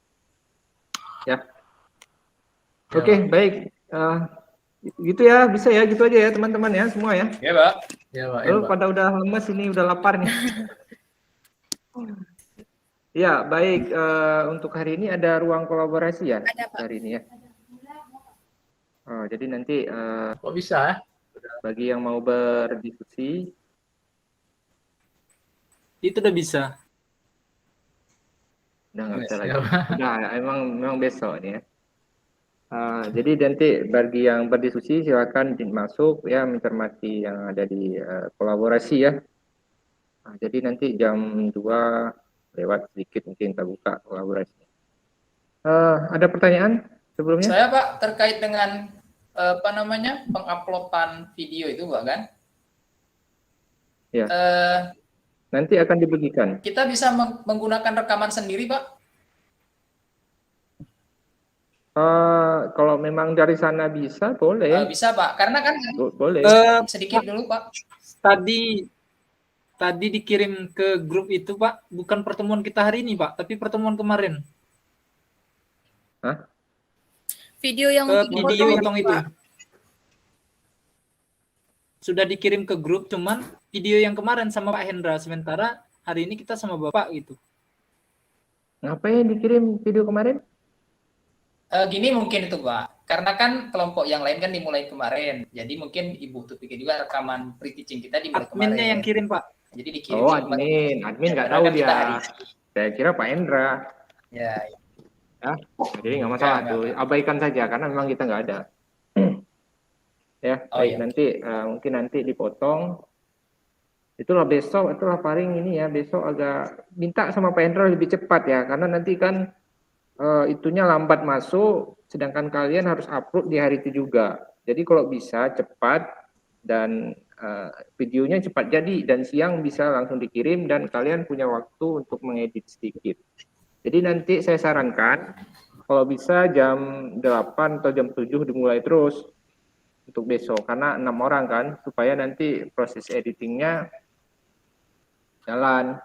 Ya. Oke, baik. Gitu ya, bisa ya, gitu aja ya teman-teman ya semua ya. Ya, Pak. Ya, Pak. Lalu pada udah lemes ini, udah lapar nih. Ya, baik. Untuk hari ini ada ruang kolaborasi ya? Ada, Pak. Hari ini ya. Oh, jadi nanti kok bisa ya? Bagi yang mau berdiskusi itu udah bisa. Udah nggak bisa lagi. Ya, Udah, memang besok nih ya. Jadi nanti bagi yang berdiskusi silakan masuk ya, mencermati yang ada di kolaborasi ya. Jadi nanti jam 2 lewat sedikit mungkin kita buka kolaborasi. Ada pertanyaan sebelumnya? Saya Pak terkait dengan penguploadan video itu Pak kan? Ya. Nanti akan dibagikan. Kita bisa menggunakan rekaman sendiri Pak? Kalau memang dari sana bisa, boleh. Bisa Pak, karena kan boleh. Sedikit dulu Pak. Tadi dikirim ke grup itu Pak, bukan pertemuan kita hari ini Pak, tapi pertemuan kemarin. Hah? Video yang video itu. Sudah dikirim ke grup, cuman video yang kemarin sama Pak Hendra, sementara hari ini kita sama Bapak gitu. Ngapain dikirim video kemarin? Gini mungkin itu Pak, karena kan kelompok yang lain kan dimulai kemarin, jadi mungkin Ibu tuh pikir juga rekaman pre-teaching kita dimulai kemarin. Adminnya yang kirim Pak. Jadi dikirim. Oh admin nggak tahu dia. Saya kira Pak Hendra. Ya. Jadi nggak masalah tuh, abaikan saja karena memang kita nggak ada. Ya, baik nanti mungkin nanti dipotong. Itulah besok, itulah paling ini ya besok agak minta sama Pak Hendra lebih cepat ya, karena nanti kan itunya lambat masuk, sedangkan kalian harus upload di hari itu juga. Jadi kalau bisa cepat dan videonya cepat jadi dan siang bisa langsung dikirim dan kalian punya waktu untuk mengedit sedikit. Jadi nanti saya sarankan kalau bisa jam 8 atau jam 7 dimulai terus untuk besok karena 6 orang kan supaya nanti proses editingnya jalan.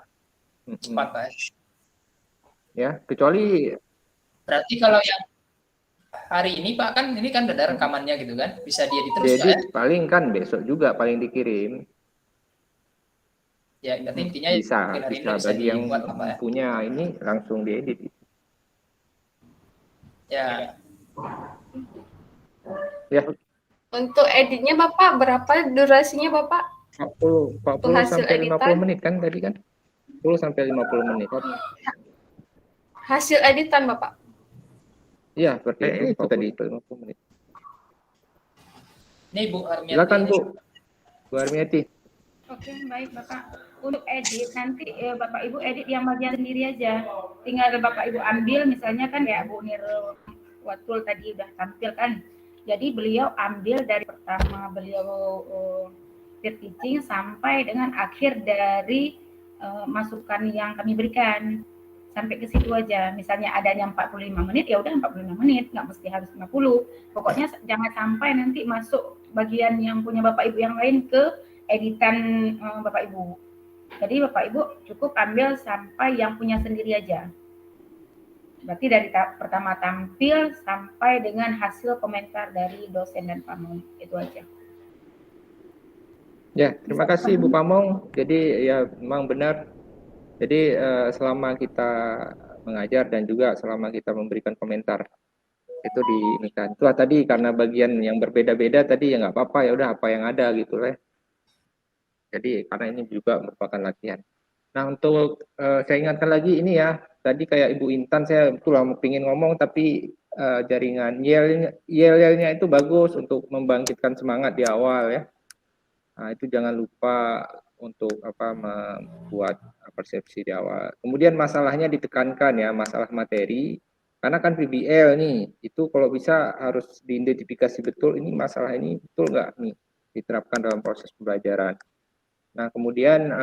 Cepat Pak. Ya, kecuali berarti kalau yang hari ini Pak kan ini kan ada rekamannya gitu kan, bisa diedit terus jadi ya? paling kan besok juga paling dikirim. Ya, berarti intinya bisa hari ini bagi yang dibuat apa ya? punya ini langsung diedit. Ya. Ya. Untuk editnya Bapak berapa durasinya Bapak? 40 sampai 50 menit kan tadi kan? 10 sampai 50 menit. Hasil editan Bapak? Iya, seperti itu tadi 50 menit. Ini Bu Armiati. Silakan Bu. Bu Armiati. Oke, baik Bapak. Untuk edit nanti Bapak Ibu edit yang bagian sendiri aja. Tinggal Bapak Ibu ambil misalnya kan ya Bu Nirul Watul tadi udah tampil kan. Jadi beliau ambil dari pertama beliau teaching sampai dengan akhir dari masukan yang kami berikan. Sampai ke situ aja. Misalnya adanya 45 menit, ya udah 45 menit, nggak mesti harus 50. Pokoknya jangan sampai nanti masuk bagian yang punya Bapak Ibu yang lain ke editan Bapak Ibu. Jadi Bapak Ibu cukup ambil sampai yang punya sendiri aja. Berarti dari pertama tampil sampai dengan hasil komentar dari dosen dan pamong. Itu aja. Ya, terima kasih Bu Pamong. Jadi ya memang benar. Jadi selama kita mengajar dan juga selama kita memberikan komentar itu diinikan. Itu tadi karena bagian yang berbeda-beda tadi ya nggak apa-apa ya udah apa yang ada gitu lah. Jadi karena ini juga merupakan latihan. Nah untuk saya ingatkan lagi ini ya tadi kayak Ibu Intan saya betul lah pengen ngomong tapi jaringan. Yel-yelnya itu bagus untuk membangkitkan semangat di awal ya. Nah, itu jangan lupa untuk membuat persepsi di awal. Kemudian masalahnya ditekankan ya, masalah materi. Karena kan PBL nih, itu kalau bisa harus diidentifikasi betul ini masalah ini betul nggak nih diterapkan dalam proses pembelajaran. Nah, kemudian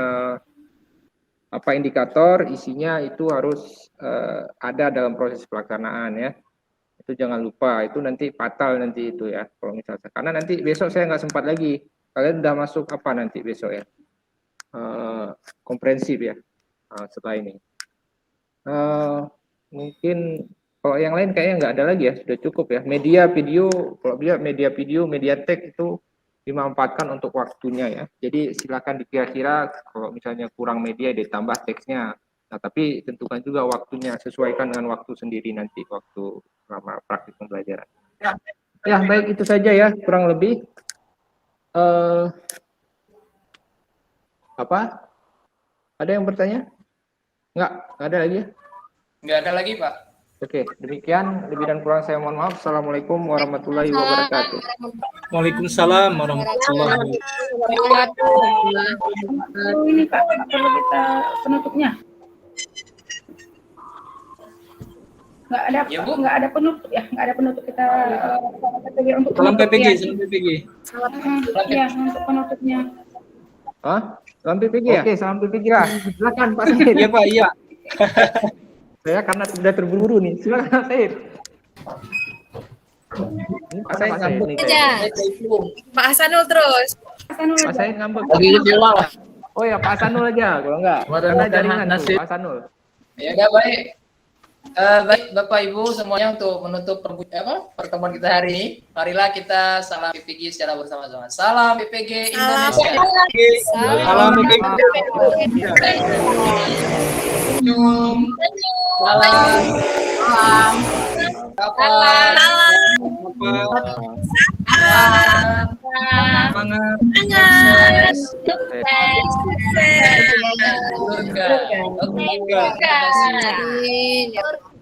apa indikator isinya itu harus ada dalam proses pelaksanaan ya. Itu jangan lupa, itu nanti fatal nanti itu ya. Kalau misalnya, karena nanti besok saya nggak sempat lagi. Kalian udah masuk apa nanti besok ya? Komprehensif ya setelah ini. Mungkin kalau yang lain kayaknya nggak ada lagi ya, sudah cukup ya. Media video, kalau dia media video, media teks itu dimanfaatkan untuk waktunya ya. Jadi silakan dikira-kira kalau misalnya kurang media ditambah teksnya. Nah, tapi tentukan juga waktunya, sesuaikan dengan waktu sendiri nanti waktu selama praktik pembelajaran. Ya, baik itu saja ya kurang lebih. Apa? Ada yang bertanya? Nggak ada lagi ya? Nggak ada lagi, Pak. Oke, demikian lebih dan kurang saya mohon maaf. Assalamualaikum warahmatullahi wabarakatuh. Waalaikumsalam warahmatullahi wabarakatuh. Ini Pak, perlu kita penutupnya. Nggak ada, ya, Bu? Nggak ada penutup ya, nggak ada penutup kita untuk salam PPG, ya. salam PPG. Iya, untuk penutupnya. Hah? Salam PPG ya? Oke, salam PPG lah. Silakan Pak Said. Iya Pak, iya. Saya karena sudah terburu-buru nih. Silakan Pak Said. Pak Said ngambek nih. Pak Hasanul terus. Pak Said ngambek. Lagi kecewa. Oh ya Pak Hasanul aja, kalau enggak. Karena jaringan tuh Pak Hasanul. Ya udah baik. Baik Bapak Ibu semuanya untuk menutup pertemuan kita hari ini. Marilah kita salam PPG secara bersama-sama. Salam PPG Indonesia. Salam PPG.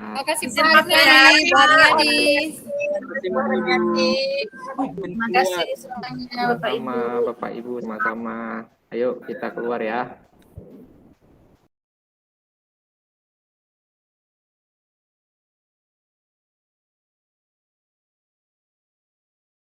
Terima kasih Pak Adi. Terima kasih semuanya Bapak Ibu. Bapak Ibu sama-sama. Ayo kita keluar ya.